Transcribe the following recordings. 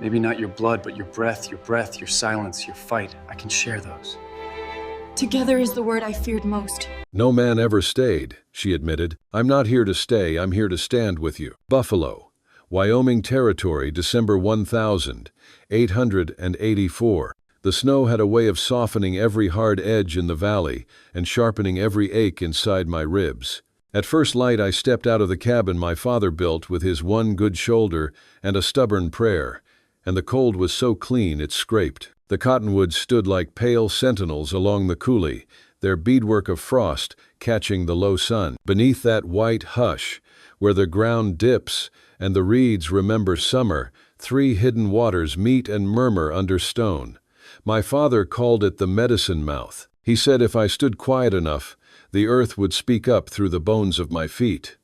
Maybe not your blood, but your breath, your silence, your fight. I can share those. Together is the word I feared most. No man ever stayed, she admitted. I'm not here to stay, I'm here to stand with you. Buffalo, Wyoming Territory, December 1884. The snow had a way of softening every hard edge in the valley and sharpening every ache inside my ribs. At first light, I stepped out of the cabin my father built with his one good shoulder and a stubborn prayer, and the cold was so clean it scraped. The cottonwoods stood like pale sentinels along the coulee, their beadwork of frost catching the low sun. Beneath that white hush, where the ground dips and the reeds remember summer, 3 hidden waters meet and murmur under stone. My father called it the medicine mouth. He said if I stood quiet enough, the earth would speak up through the bones of my feet.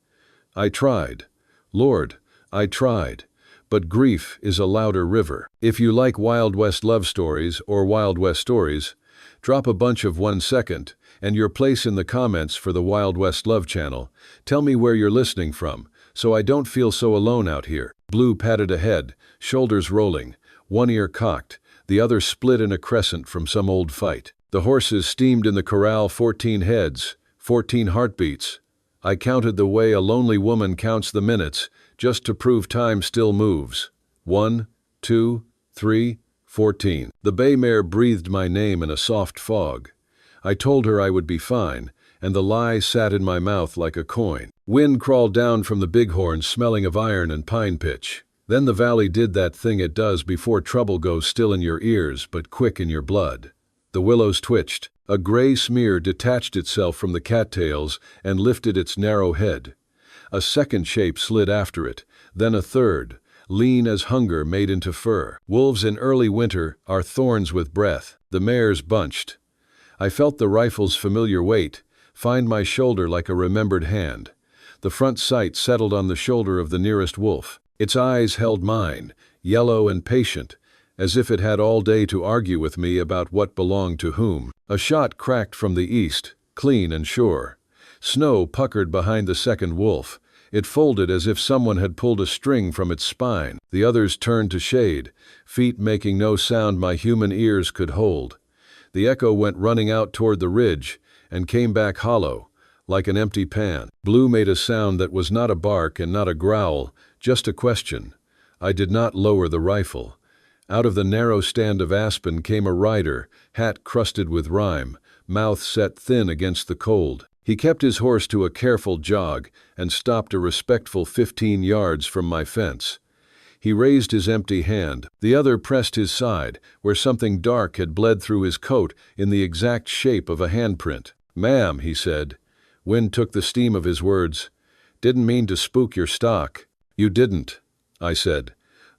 I tried. Lord, I tried. But grief is a louder river. If you like Wild West love stories or Wild West stories, drop a bunch of 1 second and your place in the comments for the Wild West Love channel. Tell me where you're listening from, so I don't feel so alone out here. Blue padded ahead, shoulders rolling, one ear cocked, the other split in a crescent from some old fight. The horses steamed in the corral 14 heads, 14 heartbeats. I counted the way a lonely woman counts the minutes, just to prove time still moves. 1, 2, 3, 14. The bay mare breathed my name in a soft fog. I told her I would be fine, and the lie sat in my mouth like a coin. Wind crawled down from the bighorn smelling of iron and pine pitch. Then the valley did that thing it does before trouble goes still in your ears but quick in your blood. The willows twitched. A gray smear detached itself from the cattails and lifted its narrow head. A second shape slid after it, then a third, lean as hunger made into fur. Wolves in early winter are thorns with breath. The mares bunched. I felt the rifle's familiar weight, find my shoulder like a remembered hand. The front sight settled on the shoulder of the nearest wolf. Its eyes held mine, yellow and patient, as if it had all day to argue with me about what belonged to whom. A shot cracked from the east, clean and sure. Snow puckered behind the second wolf. It folded as if someone had pulled a string from its spine. The others turned to shade, feet making no sound my human ears could hold. The echo went running out toward the ridge and came back hollow, like an empty pan. Blue made a sound that was not a bark and not a growl, just a question. I did not lower the rifle. Out of the narrow stand of aspen came a rider, hat crusted with rime, mouth set thin against the cold. He kept his horse to a careful jog and stopped a respectful 15 yards from my fence. He raised his empty hand. The other pressed his side, where something dark had bled through his coat in the exact shape of a handprint. "Ma'am," he said. Wind took the steam of his words. "Didn't mean to spook your stock." "You didn't," I said,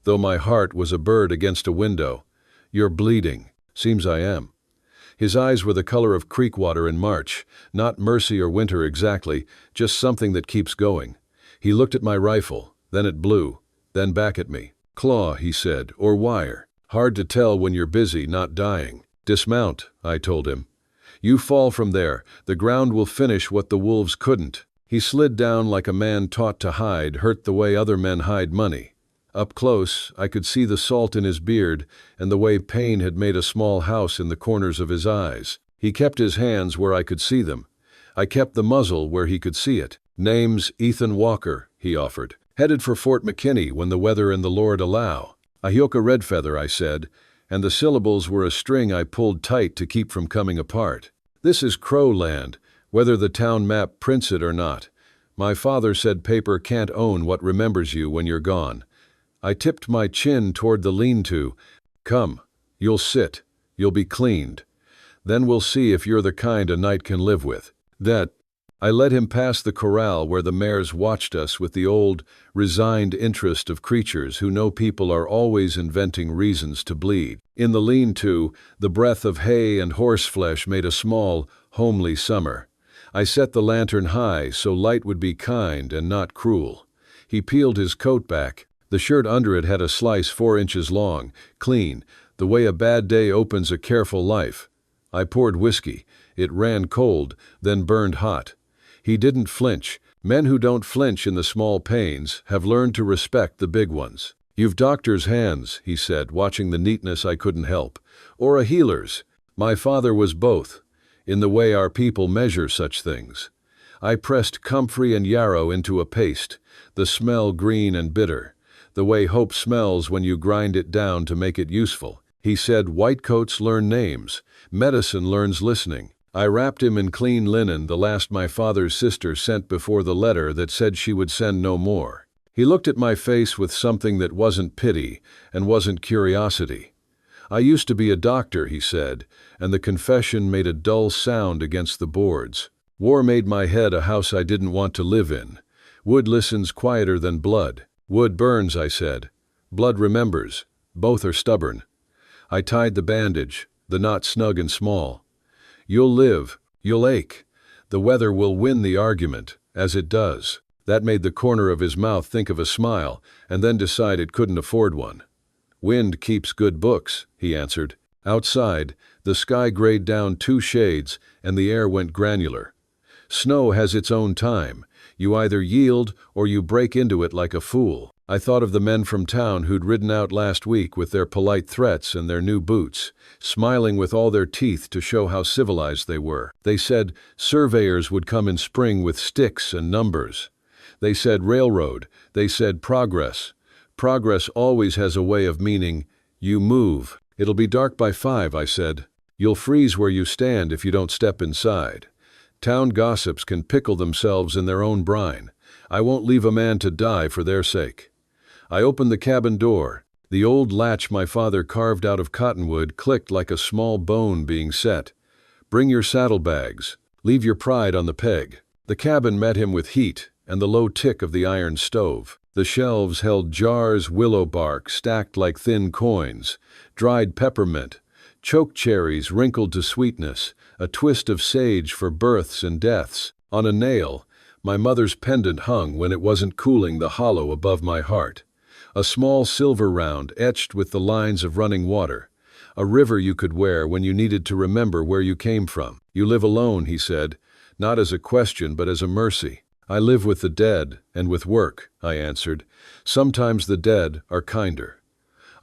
though my heart was a bird against a window. "You're bleeding." "Seems I am." His eyes were the color of creek water in March, not mercy or winter exactly, just something that keeps going. He looked at my rifle, then at Blue, then back at me. "Claw," he said, "or wire. Hard to tell when you're busy, not dying." "Dismount," I told him. "You fall from there, the ground will finish what the wolves couldn't." He slid down like a man taught to hide, hurt the way other men hide money. Up close, I could see the salt in his beard and the way pain had made a small house in the corners of his eyes. He kept his hands where I could see them. I kept the muzzle where he could see it. "Name's Ethan Walker," he offered. "Headed for Fort McKinney when the weather and the Lord allow." "Ahyoka Redfeather," I said, and the syllables were a string I pulled tight to keep from coming apart. "This is Crow land, whether the town map prints it or not. My father said paper can't own what remembers you when you're gone." I tipped my chin toward the lean-to. "Come, you'll sit, you'll be cleaned. Then we'll see if you're the kind a night can live with." I led him past the corral where the mares watched us with the old, resigned interest of creatures who know people are always inventing reasons to bleed. In the lean-to, the breath of hay and horseflesh made a small, homely summer. I set the lantern high so light would be kind and not cruel. He peeled his coat back. The shirt under it had a slice 4 inches long, clean, the way a bad day opens a careful life. I poured whiskey. It ran cold, then burned hot. He didn't flinch. Men who don't flinch in the small pains have learned to respect the big ones. "You've doctor's hands," he said, watching the neatness I couldn't help. "Or a healer's. My father was both, in the way our people measure such things." I pressed comfrey and yarrow into a paste, the smell green and bitter, the way hope smells when you grind it down to make it useful. He said, "Whitecoats learn names. Medicine learns listening." I wrapped him in clean linen, the last my father's sister sent before the letter that said she would send no more. He looked at my face with something that wasn't pity and wasn't curiosity. "I used to be a doctor," he said, and the confession made a dull sound against the boards. "War made my head a house I didn't want to live in. Wood listens quieter than blood." "Wood burns," I said. "Blood remembers. Both are stubborn." I tied the bandage, the knot snug and small. "You'll live. You'll ache. The weather will win the argument, as it does." That made the corner of his mouth think of a smile, and then decide it couldn't afford one. "Wind keeps good books," he answered. Outside, the sky grayed down 2 shades, and the air went granular. Snow has its own time. You either yield or you break into it like a fool. I thought of the men from town who'd ridden out last week with their polite threats and their new boots, smiling with all their teeth to show how civilized they were. They said surveyors would come in spring with sticks and numbers. They said railroad. They said progress. Progress always has a way of meaning, you move. "It'll be dark by 5, I said. "You'll freeze where you stand if you don't step inside. Town gossips can pickle themselves in their own brine. I won't leave a man to die for their sake." I opened the cabin door. The old latch my father carved out of cottonwood clicked like a small bone being set. "Bring your saddlebags. Leave your pride on the peg." The cabin met him with heat and the low tick of the iron stove. The shelves held jars, willow bark stacked like thin coins, dried peppermint, choke cherries wrinkled to sweetness, a twist of sage for births and deaths. On a nail, my mother's pendant hung when it wasn't cooling the hollow above my heart. A small silver round etched with the lines of running water. A river you could wear when you needed to remember where you came from. "You live alone," he said, not as a question but as a mercy. "I live with the dead and with work," I answered. "Sometimes the dead are kinder."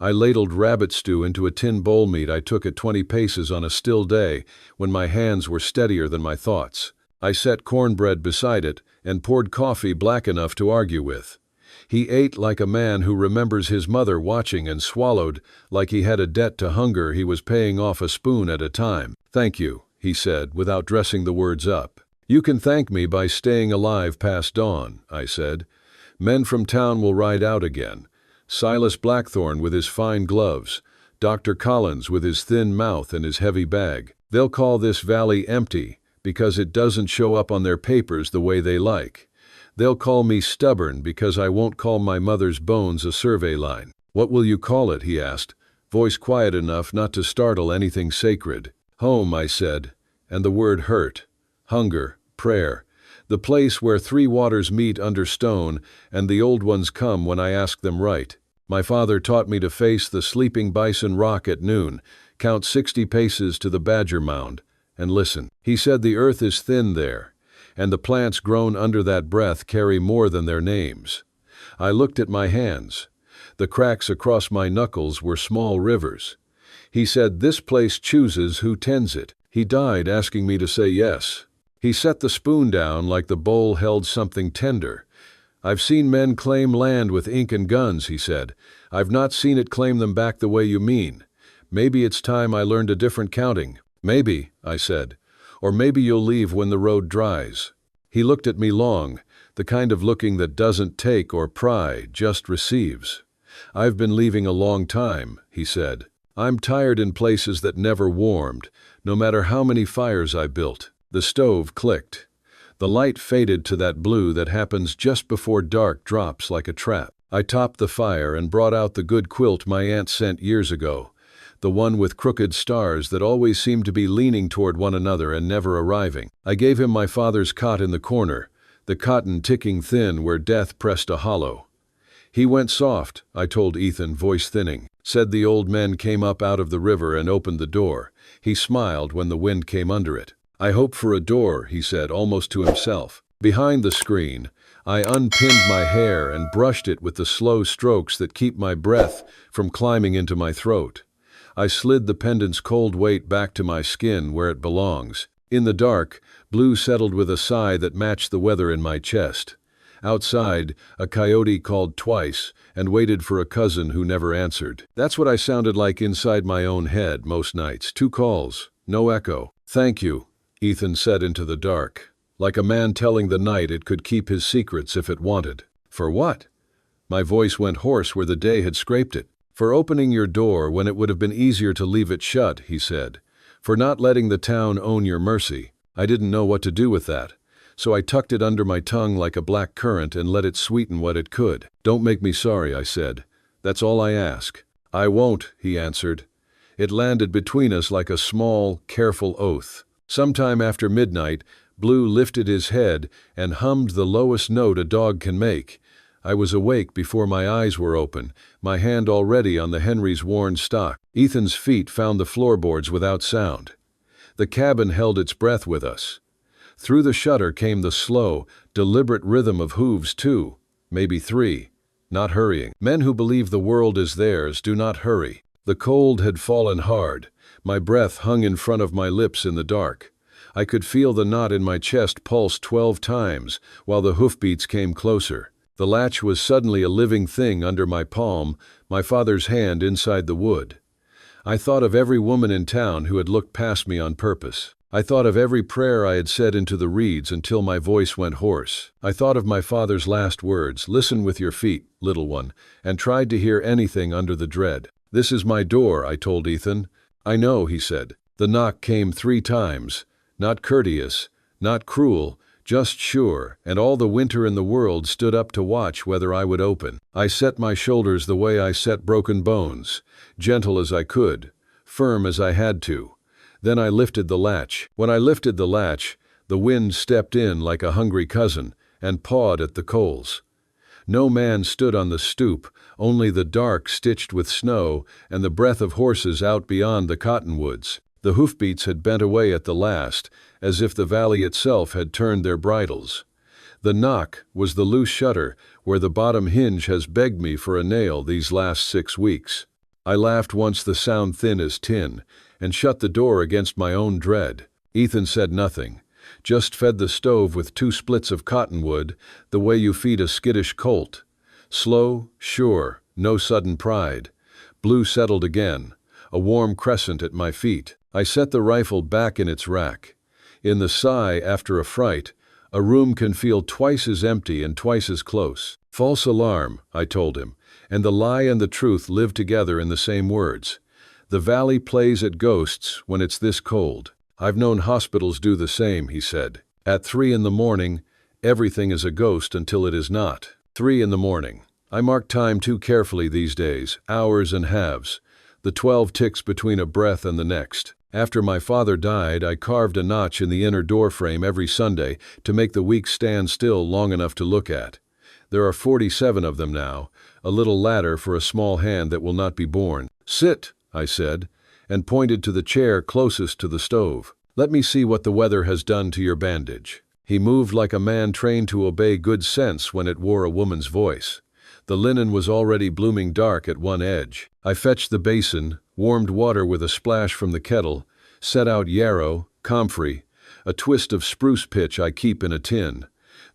I ladled rabbit stew into a tin bowl meat I took at 20 paces on a still day when my hands were steadier than my thoughts. I set cornbread beside it and poured coffee black enough to argue with. He ate like a man who remembers his mother watching and swallowed like he had a debt to hunger he was paying off a spoon at a time. "Thank you," he said, without dressing the words up. "You can thank me by staying alive past dawn," I said. "Men from town will ride out again. Silas Blackthorne with his fine gloves, Dr. Collins with his thin mouth and his heavy bag. They'll call this valley empty because it doesn't show up on their papers the way they like. They'll call me stubborn because I won't call my mother's bones a survey line." "What will you call it?" he asked, voice quiet enough not to startle anything sacred. "Home," I said, and the word hurt. Hunger, prayer, the place where 3 waters meet under stone and the old ones come when I ask them right. My father taught me to face the sleeping bison rock at noon, count 60 paces to the badger mound, and listen. He said the earth is thin there, and the plants grown under that breath carry more than their names. I looked at my hands. The cracks across my knuckles were small rivers. He said this place chooses who tends it. He died asking me to say yes. He set the spoon down like the bowl held something tender. "I've seen men claim land with ink and guns," he said. "I've not seen it claim them back the way you mean. Maybe it's time I learned a different counting." "Maybe," I said. "Or maybe you'll leave when the road dries." He looked at me long, the kind of looking that doesn't take or pry, just receives. "I've been leaving a long time," he said. "I'm tired in places that never warmed, no matter how many fires I built." The stove clicked. The light faded to that blue that happens just before dark drops like a trap. I topped the fire and brought out the good quilt my aunt sent years ago, the one with crooked stars that always seemed to be leaning toward one another and never arriving. I gave him my father's cot in the corner, the cotton ticking thin where death pressed a hollow. "He went soft," I told Ethan, voice thinning. Said the old men came up out of the river and opened the door. He smiled when the wind came under it. "I hope for a door," he said, almost to himself. Behind the screen, I unpinned my hair and brushed it with the slow strokes that keep my breath from climbing into my throat. I slid the pendant's cold weight back to my skin where it belongs. In the dark, Blue settled with a sigh that matched the weather in my chest. Outside, a coyote called twice and waited for a cousin who never answered. That's what I sounded like inside my own head most nights. 2 calls, no echo. "Thank you," Ethan said into the dark, like a man telling the night it could keep his secrets if it wanted. "For what?" My voice went hoarse where the day had scraped it. "For opening your door when it would have been easier to leave it shut," he said. "For not letting the town own your mercy. I didn't know what to do with that. So I tucked it under my tongue like a black currant and let it sweeten what it could." "Don't make me sorry," I said. "That's all I ask." "I won't," he answered. It landed between us like a small, careful oath. Sometime after midnight, Blue lifted his head and hummed the lowest note a dog can make. I was awake before my eyes were open, my hand already on the Henry's worn stock. Ethan's feet found the floorboards without sound. The cabin held its breath with us. Through the shutter came the slow, deliberate rhythm of hooves 2, maybe 3, not hurrying. Men who believe the world is theirs do not hurry. The cold had fallen hard. My breath hung in front of my lips in the dark. I could feel the knot in my chest pulse 12 times while the hoofbeats came closer. The latch was suddenly a living thing under my palm, my father's hand inside the wood. I thought of every woman in town who had looked past me on purpose. I thought of every prayer I had said into the reeds until my voice went hoarse. I thought of my father's last words, "Listen with your feet, little one," and tried to hear anything under the dread. "This is my door," I told Ethan. "I know," he said. The knock came 3 times. Not courteous, not cruel, just sure, and all the winter in the world stood up to watch whether I would open. I set my shoulders the way I set broken bones, gentle as I could, firm as I had to. Then I lifted the latch. When I lifted the latch, the wind stepped in like a hungry cousin and pawed at the coals. No man stood on the stoop, only the dark stitched with snow and the breath of horses out beyond the cottonwoods. The hoofbeats had bent away at the last, as if the valley itself had turned their bridles. The knock was the loose shutter where the bottom hinge has begged me for a nail these last 6 weeks. I laughed once the sound thin as tin, and shut the door against my own dread. Ethan said nothing, just fed the stove with 2 splits of cottonwood, the way you feed a skittish colt. Slow, sure, no sudden pride. Blue settled again, a warm crescent at my feet. I set the rifle back in its rack. In the sigh after a fright, a room can feel twice as empty and twice as close. "False alarm," I told him, and the lie and the truth live together in the same words. The valley plays at ghosts when it's this cold. "I've known hospitals do the same," he said. At 3 in the morning, everything is a ghost until it is not. 3 in the morning. I mark time too carefully these days, hours and halves. The 12 ticks between a breath and the next. After my father died, I carved a notch in the inner door frame every Sunday to make the weeks stand still long enough to look at. There are 47 of them now, a little ladder for a small hand that will not be born. "Sit," I said, and pointed to the chair closest to the stove. "Let me see what the weather has done to your bandage." He moved like a man trained to obey good sense when it wore a woman's voice. The linen was already blooming dark at one edge. I fetched the basin, warmed water with a splash from the kettle, set out yarrow, comfrey, a twist of spruce pitch I keep in a tin.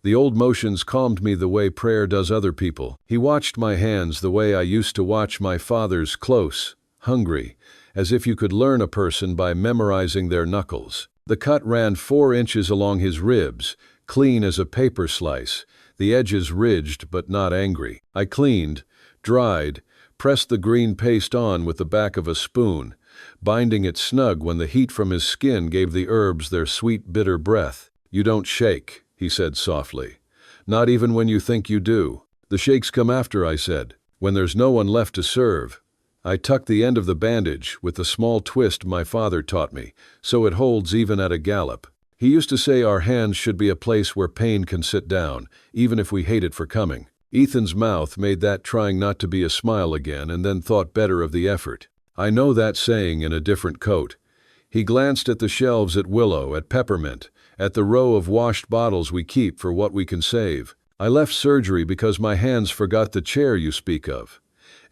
The old motions calmed me the way prayer does other people. He watched my hands the way I used to watch my father's, close, hungry, as if you could learn a person by memorizing their knuckles. The cut ran 4 inches along his ribs, clean as a paper slice, the edges ridged but not angry. I cleaned, dried, pressed the green paste on with the back of a spoon, binding it snug when the heat from his skin gave the herbs their sweet bitter breath. "You don't shake," he said softly. "Not even when you think you do." "The shakes come after," I said, "when there's no one left to serve." I tucked the end of the bandage with the small twist my father taught me, so it holds even at a gallop. He used to say our hands should be a place where pain can sit down, even if we hate it for coming. Ethan's mouth made that trying not to be a smile again and then thought better of the effort. I know that saying in a different coat. He glanced at the shelves at Willow, at Peppermint, at the row of washed bottles we keep for what we can save. I left surgery because my hands forgot the chair you speak of.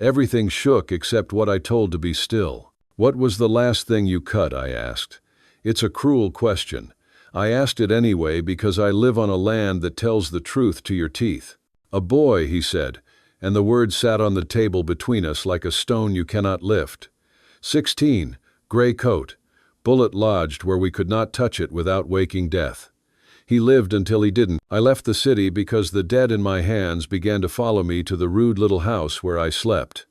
Everything shook except what I told to be still. What was the last thing you cut? I asked. It's a cruel question. I asked it anyway because I live on a land that tells the truth to your teeth. A boy, he said, and the word sat on the table between us like a stone you cannot lift. 16, gray coat, bullet lodged where we could not touch it without waking death. He lived until he didn't. I left the city because the dead in my hands began to follow me to the rude little house where I slept.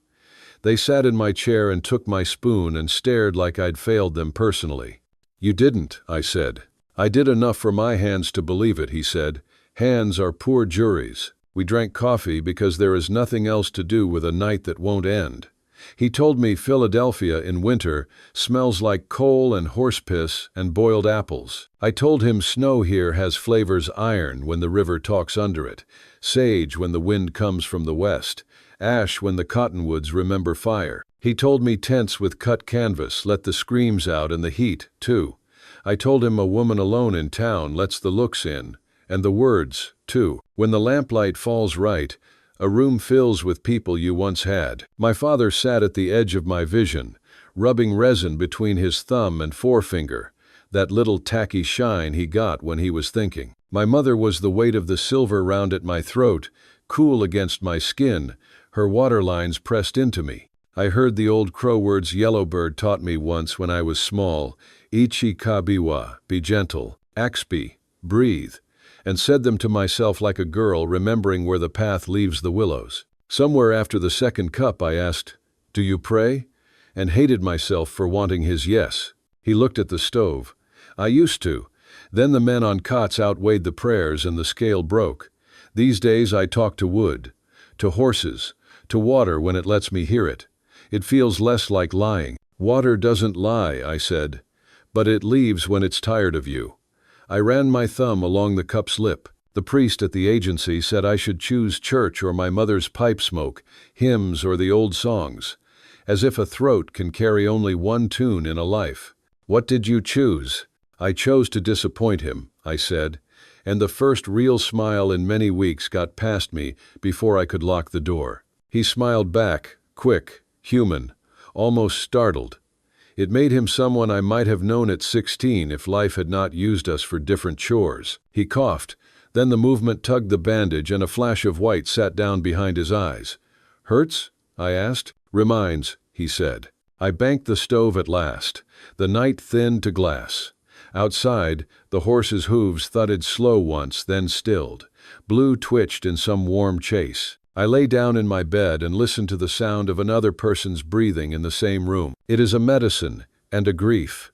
They sat in my chair and took my spoon and stared like I'd failed them personally. You didn't, I said. I did enough for my hands to believe it, he said. Hands are poor juries. We drank coffee because there is nothing else to do with a night that won't end. He told me Philadelphia in winter smells like coal and horse piss and boiled apples. I told him snow here has flavors iron when the river talks under it, sage when the wind comes from the west, ash when the cottonwoods remember fire. He told me tents with cut canvas let the screams out and the heat, too. I told him a woman alone in town lets the looks in, and the words, too. When the lamplight falls right, a room fills with people you once had. My father sat at the edge of my vision, rubbing resin between his thumb and forefinger, that little tacky shine he got when he was thinking. My mother was the weight of the silver round at my throat, cool against my skin, her waterlines pressed into me. I heard the old crow words Yellowbird taught me once when I was small, Ichi kabiwa, be gentle, Axby, breathe, and said them to myself like a girl remembering where the path leaves the willows. Somewhere after the second cup I asked, "Do you pray?" and hated myself for wanting his yes. He looked at the stove. I used to. Then the men on cots outweighed the prayers and the scale broke. These days I talk to wood, to horses, to water when it lets me hear it. It feels less like lying. Water doesn't lie, I said, but it leaves when it's tired of you. I ran my thumb along the cup's lip. The priest at the agency said I should choose church or my mother's pipe smoke, hymns or the old songs, as if a throat can carry only one tune in a life. What did you choose? I chose to disappoint him, I said, and the first real smile in many weeks got past me before I could lock the door. He smiled back, quick, human, almost startled. It made him someone I might have known at 16 if life had not used us for different chores. He coughed, then the movement tugged the bandage and a flash of white sat down behind his eyes. Hurts? I asked. Reminds, he said. I banked the stove at last. The night thinned to glass. Outside, the horse's hooves thudded slow once, then stilled. Blue twitched in some warm chase. I lay down in my bed and listened to the sound of another person's breathing in the same room. It is a medicine and a grief.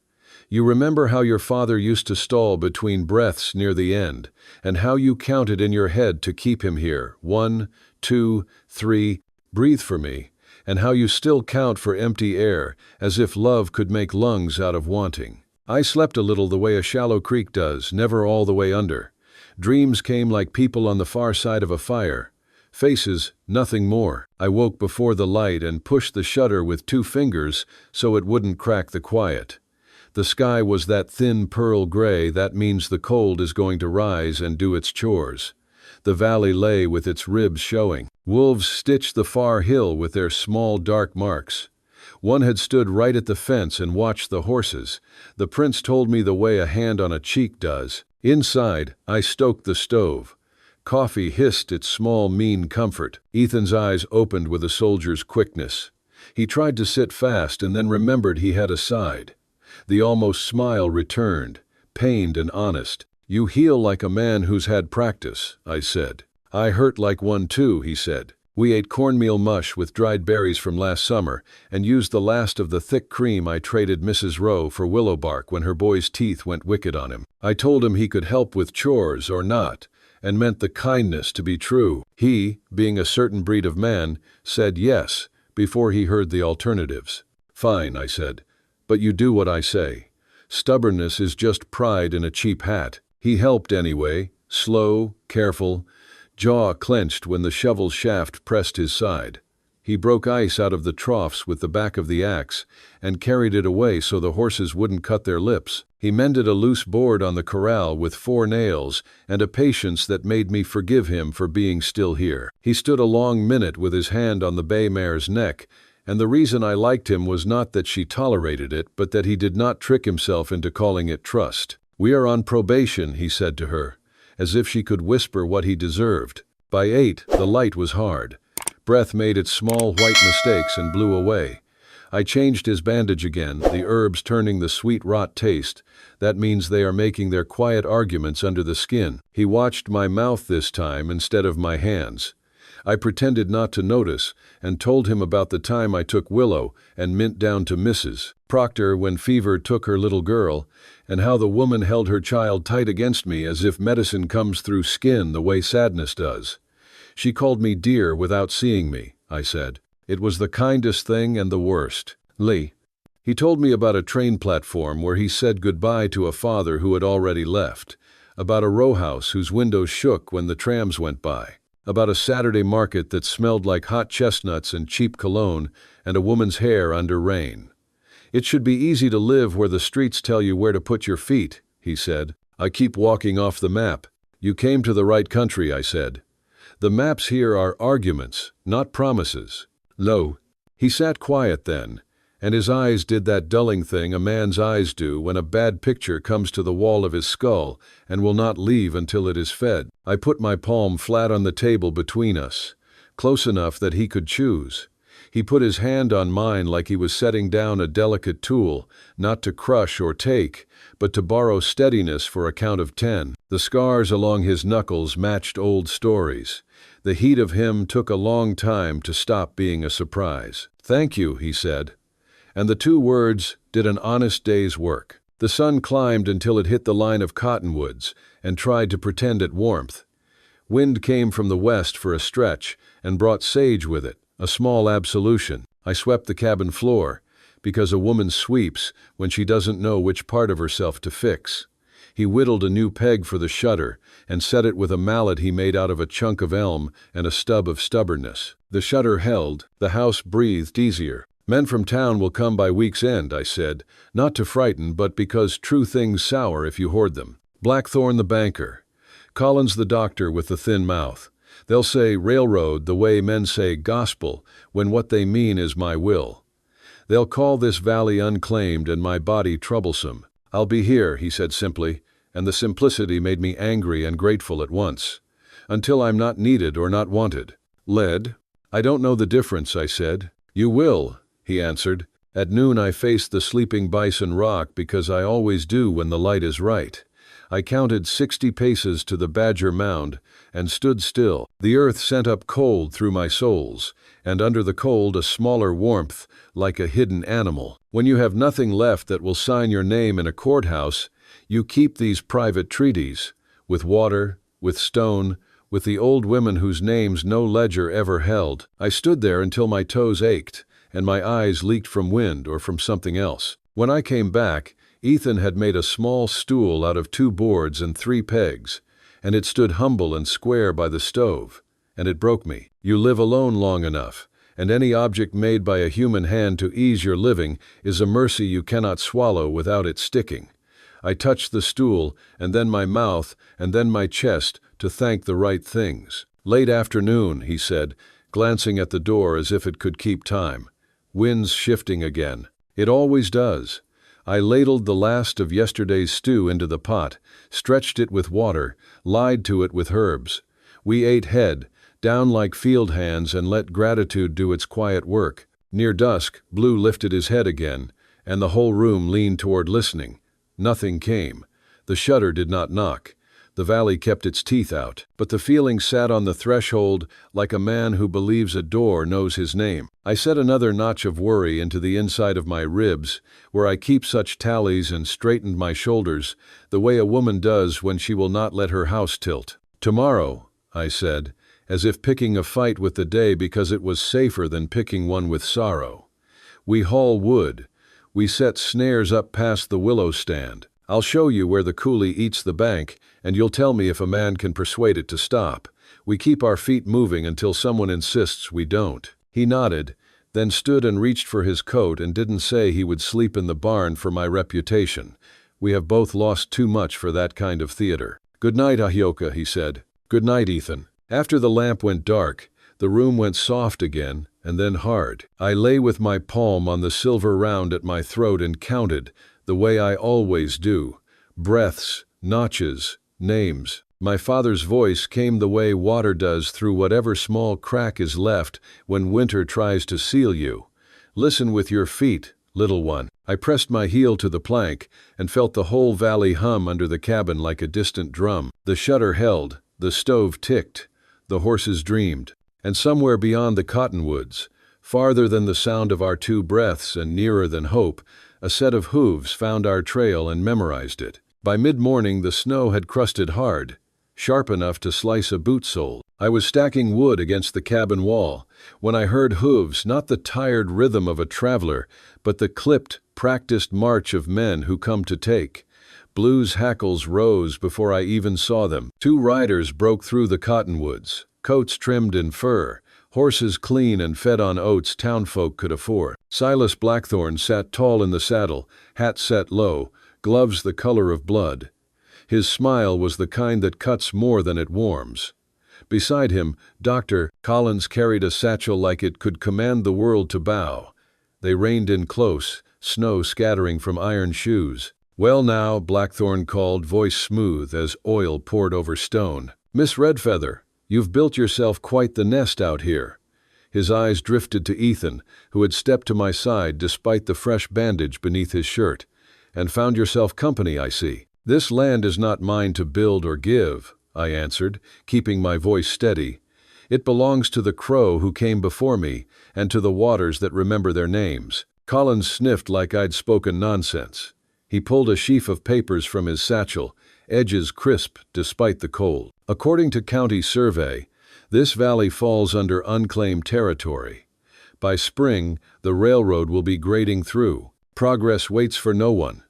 You remember how your father used to stall between breaths near the end, and how you counted in your head to keep him here. 1, 2, 3, breathe for me, and how you still count for empty air, as if love could make lungs out of wanting. I slept a little the way a shallow creek does, never all the way under. Dreams came like people on the far side of a fire. Faces, nothing more. I woke before the light and pushed the shutter with 2 fingers so it wouldn't crack the quiet. The sky was that thin pearl gray. That means the cold is going to rise and do its chores. The valley lay with its ribs showing. Wolves stitched the far hill with their small dark marks. One had stood right at the fence and watched the horses. The prince told me the way a hand on a cheek does. Inside, I stoked the stove. Coffee hissed its small, mean comfort. Ethan's eyes opened with a soldier's quickness. He tried to sit fast and then remembered he had a side. The almost smile returned, pained and honest. You heal like a man who's had practice, I said. I hurt like one too, he said. We ate cornmeal mush with dried berries from last summer and used the last of the thick cream I traded Mrs. Rowe for willow bark when her boy's teeth went wicked on him. I told him he could help with chores or not, and meant the kindness to be true. He, being a certain breed of man, said yes before he heard the alternatives. Fine, I said, but you do what I say. Stubbornness is just pride in a cheap hat. He helped anyway, slow, careful, jaw clenched when the shovel shaft pressed his side. He broke ice out of the troughs with the back of the axe and carried it away so the horses wouldn't cut their lips. He mended a loose board on the corral with 4 nails and a patience that made me forgive him for being still here. He stood a long minute with his hand on the bay mare's neck, and the reason I liked him was not that she tolerated it, but that he did not trick himself into calling it trust. "We are on probation," he said to her, as if she could whisper what he deserved. By 8, the light was hard. Breath made its small white mistakes and blew away. I changed his bandage again, the herbs turning the sweet rot taste. That means they are making their quiet arguments under the skin. He watched my mouth this time instead of my hands. I pretended not to notice and told him about the time I took Willow and Mint down to Mrs. Proctor when fever took her little girl, and how the woman held her child tight against me as if medicine comes through skin the way sadness does. She called me dear without seeing me, I said. It was the kindest thing and the worst. Lee. He told me about a train platform where he said goodbye to a father who had already left, about a row house whose windows shook when the trams went by, about a Saturday market that smelled like hot chestnuts and cheap cologne and a woman's hair under rain. It should be easy to live where the streets tell you where to put your feet, he said. I keep walking off the map. You came to the right country, I said. The maps here are arguments, not promises. Lo. He sat quiet then, and his eyes did that dulling thing a man's eyes do when a bad picture comes to the wall of his skull and will not leave until it is fed. I put my palm flat on the table between us, close enough that he could choose. He put his hand on mine like he was setting down a delicate tool, not to crush or take, but to borrow steadiness for a count of 10. The scars along his knuckles matched old stories. The heat of him took a long time to stop being a surprise. Thank you, he said. And the 2 words did an honest day's work. The sun climbed until it hit the line of cottonwoods and tried to pretend at warmth. Wind came from the west for a stretch and brought sage with it, a small absolution. I swept the cabin floor, because a woman sweeps when she doesn't know which part of herself to fix. He whittled a new peg for the shutter and set it with a mallet he made out of a chunk of elm and a stub of stubbornness. The shutter held. The house breathed easier. Men from town will come by week's end, I said, not to frighten, but because true things sour if you hoard them. Blackthorne the banker. Collins the doctor with the thin mouth. They'll say railroad the way men say gospel, when what they mean is my will. They'll call this valley unclaimed and my body troublesome. I'll be here, he said simply, and the simplicity made me angry and grateful at once. Until I'm not needed or not wanted. Lead? I don't know the difference, I said. You will, he answered. At noon I faced the sleeping bison rock because I always do when the light is right. I counted 60 paces to the Badger Mound and stood still. The earth sent up cold through my soles, and under the cold a smaller warmth, like a hidden animal. When you have nothing left that will sign your name in a courthouse, you keep these private treaties, with water, with stone, with the old women whose names no ledger ever held. I stood there until my toes ached, and my eyes leaked from wind or from something else. When I came back, Ethan had made a small stool out of 2 boards and 3 pegs, and it stood humble and square by the stove, and it broke me. You live alone long enough, and any object made by a human hand to ease your living is a mercy you cannot swallow without it sticking. I touched the stool, and then my mouth, and then my chest, to thank the right things. Late afternoon, he said, glancing at the door as if it could keep time. Wind's shifting again. It always does. I ladled the last of yesterday's stew into the pot, stretched it with water, lied to it with herbs. We ate head, down like field hands, and let gratitude do its quiet work. Near dusk, Blue lifted his head again, and the whole room leaned toward listening. Nothing came. The shutter did not knock. The valley kept its teeth out, but the feeling sat on the threshold like a man who believes a door knows his name. I set another notch of worry into the inside of my ribs, where I keep such tallies, and straightened my shoulders, the way a woman does when she will not let her house tilt. Tomorrow, I said, as if picking a fight with the day because it was safer than picking one with sorrow. We haul wood. We set snares up past the willow stand. I'll show you where the coulee eats the bank, and you'll tell me if a man can persuade it to stop. We keep our feet moving until someone insists we don't. He nodded, then stood and reached for his coat and didn't say he would sleep in the barn for my reputation. We have both lost too much for that kind of theater. Good night, Ahioka, he said. Good night, Ethan. After the lamp went dark, the room went soft again, and then hard. I lay with my palm on the silver round at my throat and counted, the way I always do. Breaths, notches, names. My father's voice came the way water does through whatever small crack is left when winter tries to seal you. Listen with your feet, little one. I pressed my heel to the plank and felt the whole valley hum under the cabin like a distant drum. The shutter held, the stove ticked, the horses dreamed. And somewhere beyond the cottonwoods, farther than the sound of our two breaths and nearer than hope, a set of hooves found our trail and memorized it. By mid-morning the snow had crusted hard, sharp enough to slice a boot sole. I was stacking wood against the cabin wall when I heard hooves, not the tired rhythm of a traveler, but the clipped, practiced march of men who come to take. Blue's hackles rose before I even saw them. 2 riders broke through the cottonwoods, coats trimmed in fur, horses clean and fed on oats townfolk could afford. Silas Blackthorne sat tall in the saddle, hat set low, gloves the color of blood. His smile was the kind that cuts more than it warms. Beside him, Dr. Collins carried a satchel like it could command the world to bow. They reined in close, snow scattering from iron shoes. Well now, Blackthorne called, voice smooth as oil poured over stone. Miss Redfeather, you've built yourself quite the nest out here. His eyes drifted to Ethan, who had stepped to my side despite the fresh bandage beneath his shirt. And found yourself company, I see. This land is not mine to build or give, I answered, keeping my voice steady. It belongs to the crow who came before me, and to the waters that remember their names. Collins sniffed like I'd spoken nonsense. He pulled a sheaf of papers from his satchel, edges crisp despite the cold. According to county survey, this valley falls under unclaimed territory. By spring, the railroad will be grading through. Progress waits for no one,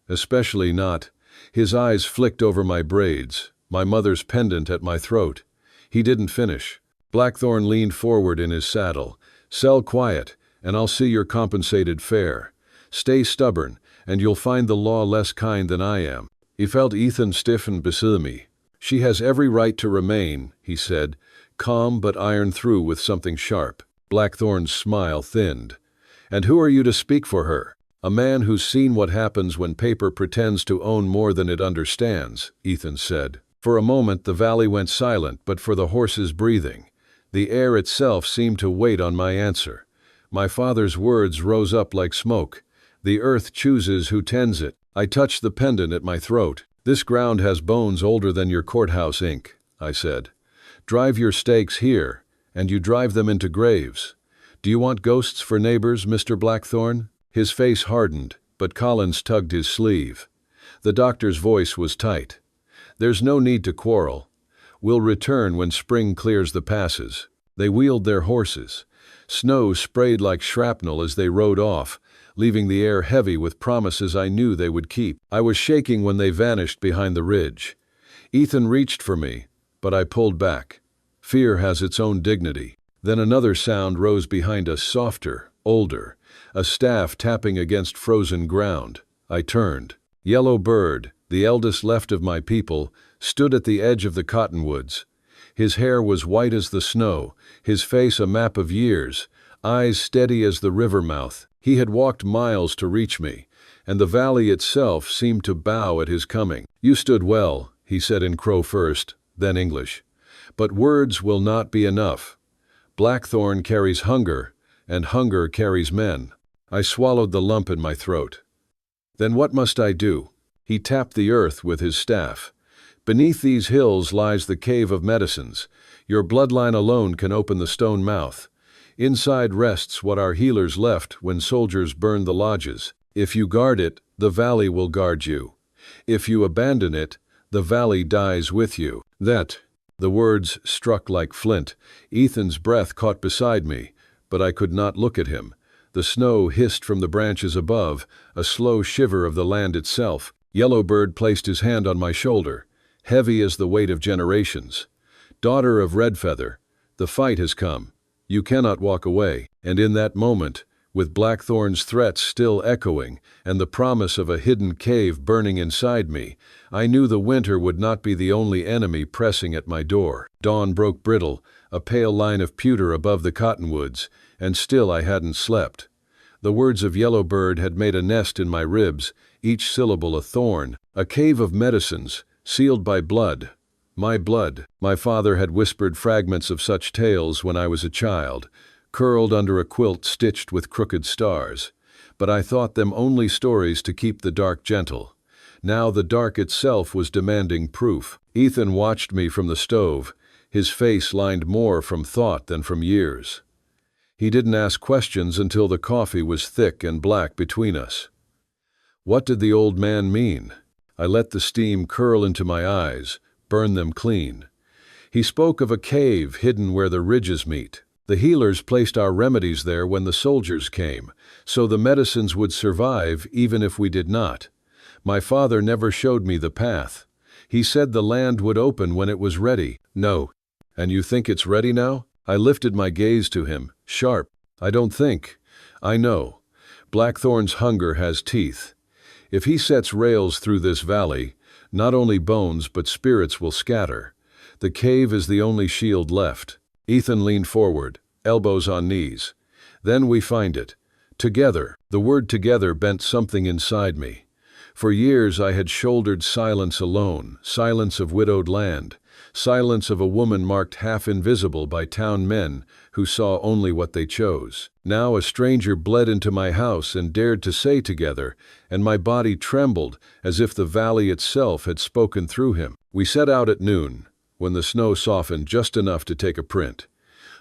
especially not. His eyes flicked over my braids, my mother's pendant at my throat. He didn't finish. Blackthorne leaned forward in his saddle. Sell quiet, and I'll see you're compensated fair. Stay stubborn, and you'll find the law less kind than I am. He felt Ethan stiffen beside me. She has every right to remain, he said, calm but iron through with something sharp. Blackthorne's smile thinned. And who are you to speak for her? A man who's seen what happens when paper pretends to own more than it understands, Ethan said. For a moment the valley went silent but for the horses' breathing. The air itself seemed to wait on my answer. My father's words rose up like smoke. The earth chooses who tends it. I touched the pendant at my throat. This ground has bones older than your courthouse ink, I said. Drive your stakes here, and you drive them into graves. Do you want ghosts for neighbors, Mr. Blackthorne? His face hardened, but Collins tugged his sleeve. The doctor's voice was tight. There's no need to quarrel. We'll return when spring clears the passes. They wheeled their horses. Snow sprayed like shrapnel as they rode off, leaving the air heavy with promises I knew they would keep. I was shaking when they vanished behind the ridge. Ethan reached for me, but I pulled back. Fear has its own dignity. Then another sound rose behind us, softer, older. A staff tapping against frozen ground. I turned. Yellow Bird, the eldest left of my people, stood at the edge of the cottonwoods. His hair was white as the snow, his face a map of years, eyes steady as the river mouth. He had walked miles to reach me, and the valley itself seemed to bow at his coming. You stood well, he said in Crow first, then English. But words will not be enough. Blackthorne carries hunger, and hunger carries men. I swallowed the lump in my throat. Then what must I do? He tapped the earth with his staff. Beneath these hills lies the cave of medicines. Your bloodline alone can open the stone mouth. Inside rests what our healers left when soldiers burned the lodges. If you guard it, the valley will guard you. If you abandon it, the valley dies with you. The words struck like flint. Ethan's breath caught beside me, but I could not look at him. The snow hissed from the branches above, a slow shiver of the land itself. Yellowbird placed his hand on my shoulder, heavy as the weight of generations. Daughter of Redfeather, the fight has come. You cannot walk away. And in that moment, with Blackthorn's threats still echoing and the promise of a hidden cave burning inside me, I knew the winter would not be the only enemy pressing at my door. Dawn broke brittle, a pale line of pewter above the cottonwoods, and still I hadn't slept. The words of Yellowbird had made a nest in my ribs, each syllable a thorn, a cave of medicines, sealed by blood. My blood. My father had whispered fragments of such tales when I was a child, curled under a quilt stitched with crooked stars. But I thought them only stories to keep the dark gentle. Now the dark itself was demanding proof. Ethan watched me from the stove, his face lined more from thought than from years. He didn't ask questions until the coffee was thick and black between us. What did the old man mean? I let the steam curl into my eyes, burn them clean. He spoke of a cave hidden where the ridges meet. The healers placed our remedies there when the soldiers came, so the medicines would survive even if we did not. My father never showed me the path. He said the land would open when it was ready. No. And you think it's ready now? I lifted my gaze to him, sharp. I don't think. I know. Blackthorn's hunger has teeth. If he sets rails through this valley, not only bones but spirits will scatter. The cave is the only shield left. Ethan leaned forward, elbows on knees. Then we find it. Together. The word together bent something inside me. For years I had shouldered silence alone, silence of widowed land, silence of a woman marked half invisible by town men who saw only what they chose. Now a stranger bled into my house and dared to say together, and my body trembled as if the valley itself had spoken through him. We set out at noon, when the snow softened just enough to take a print.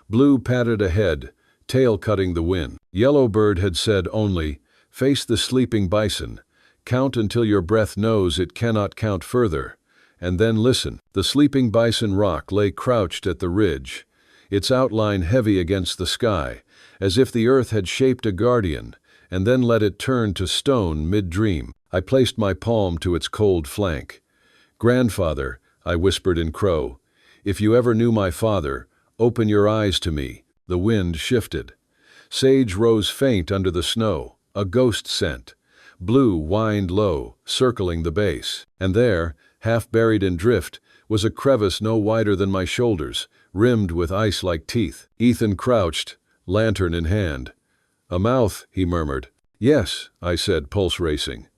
Blue padded ahead, tail cutting the wind. Yellowbird had said only, "Face the sleeping bison. Count until your breath knows it cannot count further. And then listen." The sleeping bison rock lay crouched at the ridge, its outline heavy against the sky, as if the earth had shaped a guardian, and then let it turn to stone mid-dream. I placed my palm to its cold flank. "Grandfather," I whispered in Crow, "if you ever knew my father, open your eyes to me." The wind shifted. Sage rose faint under the snow, a ghost scent. Blue whined low, circling the base. And there, half buried in drift, was a crevice no wider than my shoulders, rimmed with ice-like teeth. Ethan crouched, lantern in hand. "A mouth," he murmured. "Yes," I said, pulse racing.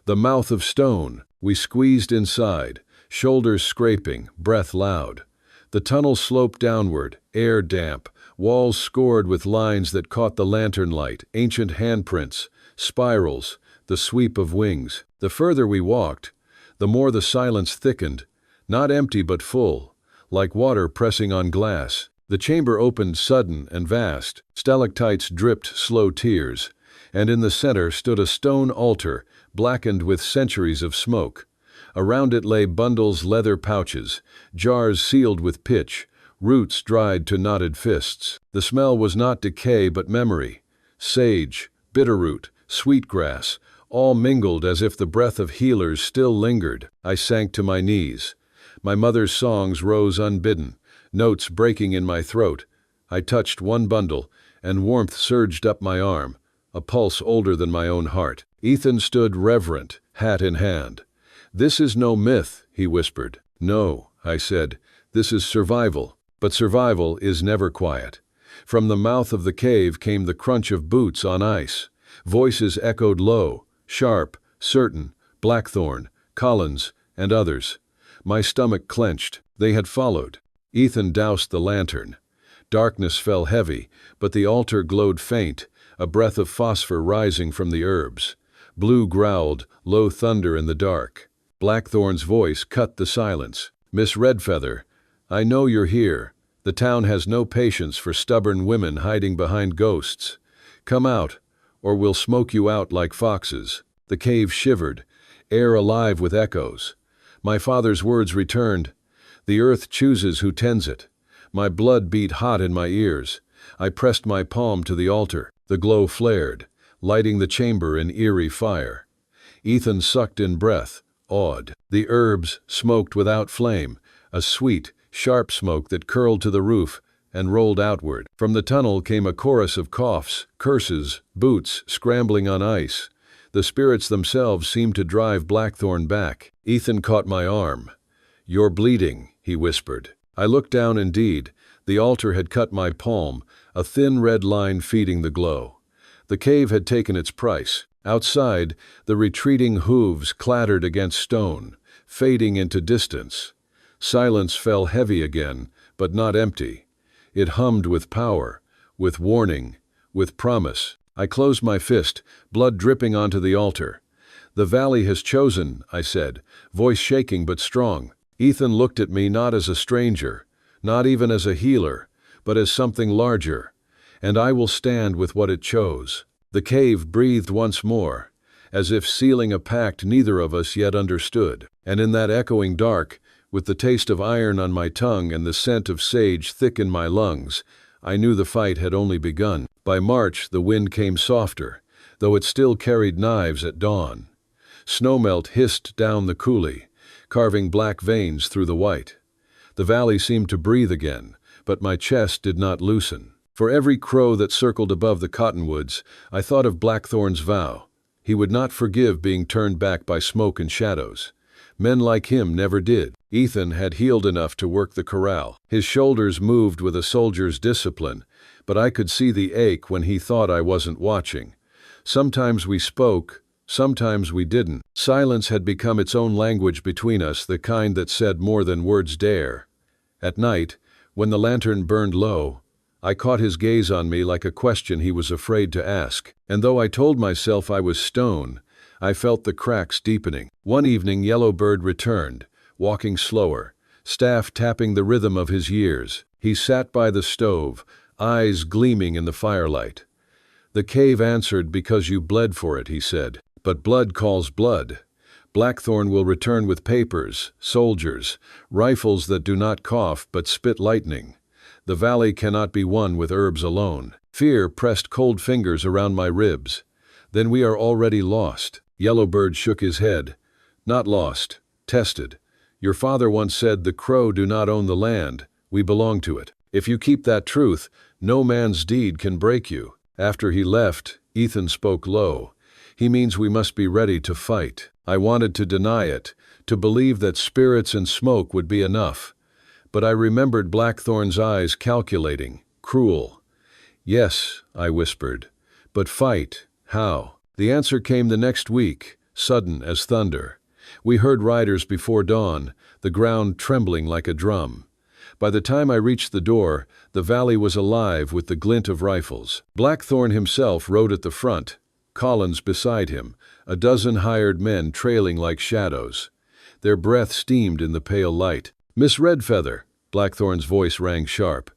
"The mouth of stone." We squeezed inside, shoulders scraping, breath loud. The tunnel sloped downward, air damp, walls scored with lines that caught the lantern light, ancient handprints, spirals, the sweep of wings. The further we walked, the more the silence thickened, not empty but full, like water pressing on glass. The chamber opened sudden and vast, stalactites dripped slow tears, and in the center stood a stone altar, blackened with centuries of smoke. Around it lay bundles, leather pouches, jars sealed with pitch, roots dried to knotted fists. The smell was not decay but memory. Sage, bitterroot, sweetgrass, all mingled as if the breath of healers still lingered. I sank to my knees. My mother's songs rose unbidden, notes breaking in my throat. I touched one bundle, and warmth surged up my arm, a pulse older than my own heart. Ethan stood reverent, hat in hand. "This is no myth," he whispered. "No," I said, "this is survival." But survival is never quiet. From the mouth of the cave came the crunch of boots on ice. Voices echoed low, sharp, certain, Blackthorn, Collins, and others. My stomach clenched. They had followed. Ethan doused the lantern. Darkness fell heavy, but the altar glowed faint, a breath of phosphor rising from the herbs. Blue growled, low thunder in the dark. Blackthorn's voice cut the silence. "Miss Redfeather, I know you're here. The town has no patience for stubborn women hiding behind ghosts. Come out, or we'll smoke you out like foxes." The cave shivered, air alive with echoes. My father's words returned. "The earth chooses who tends it." My blood beat hot in my ears. I pressed my palm to the altar. The glow flared, lighting the chamber in eerie fire. Ethan sucked in breath, awed. The herbs smoked without flame, a sweet, sharp smoke that curled to the roof, and rolled outward. From the tunnel came a chorus of coughs, curses, boots scrambling on ice. The spirits themselves seemed to drive Blackthorn back. Ethan caught my arm. "You're bleeding," he whispered. I looked down indeed. The altar had cut my palm, a thin red line feeding the glow. The cave had taken its price. Outside, the retreating hooves clattered against stone, fading into distance. Silence fell heavy again, but not empty. It hummed with power, with warning, with promise. I closed my fist, blood dripping onto the altar. "The valley has chosen," I said, voice shaking but strong. Ethan looked at me not as a stranger, not even as a healer, but as something larger. "And I will stand with what it chose." The cave breathed once more, as if sealing a pact neither of us yet understood. And in that echoing dark, with the taste of iron on my tongue and the scent of sage thick in my lungs, I knew the fight had only begun. By March, the wind came softer, though it still carried knives at dawn. Snowmelt hissed down the coulee, carving black veins through the white. The valley seemed to breathe again, but my chest did not loosen. For every crow that circled above the cottonwoods, I thought of Blackthorn's vow. He would not forgive being turned back by smoke and shadows. Men like him never did. Ethan had healed enough to work the corral. His shoulders moved with a soldier's discipline, but I could see the ache when he thought I wasn't watching. Sometimes we spoke, sometimes we didn't. Silence had become its own language between us, the kind that said more than words dare. At night, when the lantern burned low, I caught his gaze on me like a question he was afraid to ask. And though I told myself I was stone, I felt the cracks deepening. One evening Yellowbird returned, walking slower, staff tapping the rhythm of his years. He sat by the stove, eyes gleaming in the firelight. "The cave answered because you bled for it," he said. "But blood calls blood. Blackthorn will return with papers, soldiers, rifles that do not cough but spit lightning. The valley cannot be won with herbs alone." Fear pressed cold fingers around my ribs. "Then we are already lost." Yellowbird shook his head. "Not lost, tested. Your father once said the crow do not own the land, we belong to it. If you keep that truth, no man's deed can break you." After he left, Ethan spoke low. "He means we must be ready to fight." I wanted to deny it, to believe that spirits and smoke would be enough. But I remembered Blackthorn's eyes calculating, cruel. "Yes," I whispered, "but fight, how?" The answer came the next week, sudden as thunder. We heard riders before dawn, the ground trembling like a drum. By the time I reached the door, the valley was alive with the glint of rifles. Blackthorn himself rode at the front, Collins beside him, a dozen hired men trailing like shadows. Their breath steamed in the pale light. "Miss Redfeather," Blackthorn's voice rang sharp,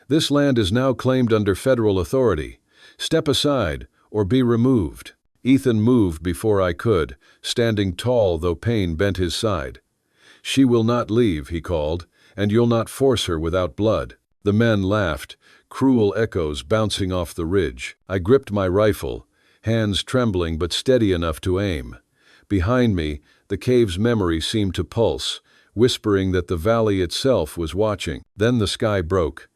"this land is now claimed under federal authority. Step aside, or be removed." Ethan moved before I could, standing tall though pain bent his side. "She will not leave," he called, "and you'll not force her without blood." The men laughed, cruel echoes bouncing off the ridge. I gripped my rifle, hands trembling but steady enough to aim. Behind me, the cave's memory seemed to pulse, whispering that the valley itself was watching. Then the sky broke.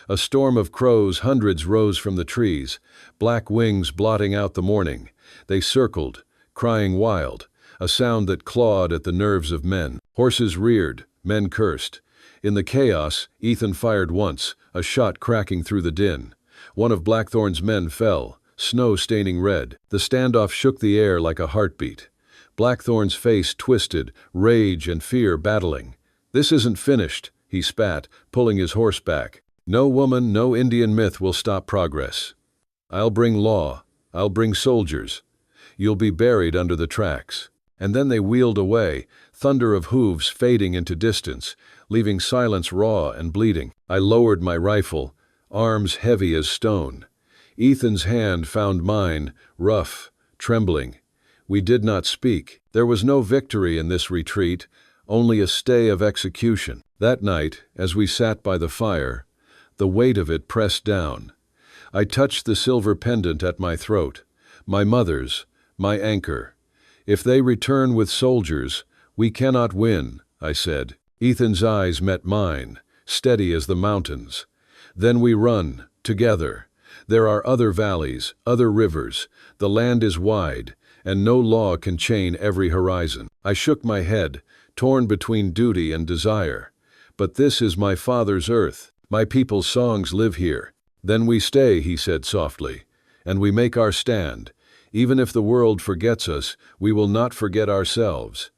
A storm of crows, hundreds rose from the trees, black wings blotting out the morning. They circled, crying wild, a sound that clawed at the nerves of men. Horses reared, men cursed. In the chaos, Ethan fired once, a shot cracking through the din. One of Blackthorn's men fell, snow staining red. The standoff shook the air like a heartbeat. Blackthorn's face twisted, rage and fear battling. "This isn't finished," he spat, pulling his horse back. "No woman, no Indian myth will stop progress. I'll bring law. I'll bring soldiers. You'll be buried under the tracks." And then they wheeled away, thunder of hooves fading into distance, leaving silence raw and bleeding. I lowered my rifle, arms heavy as stone. Ethan's hand found mine, rough, trembling. We did not speak. There was no victory in this retreat, only a stay of execution. That night, as we sat by the fire, the weight of it pressed down. I touched the silver pendant at my throat, my mother's, my anchor. "If they return with soldiers, we cannot win," I said. Ethan's eyes met mine, steady as the mountains. Then we run, together. There are other valleys, other rivers. The land is wide, and no law can chain every horizon. I shook my head, torn between duty and desire. But this is my father's earth. My people's songs live here. Then we stay, he said softly, and we make our stand. Even if the world forgets us, we will not forget ourselves.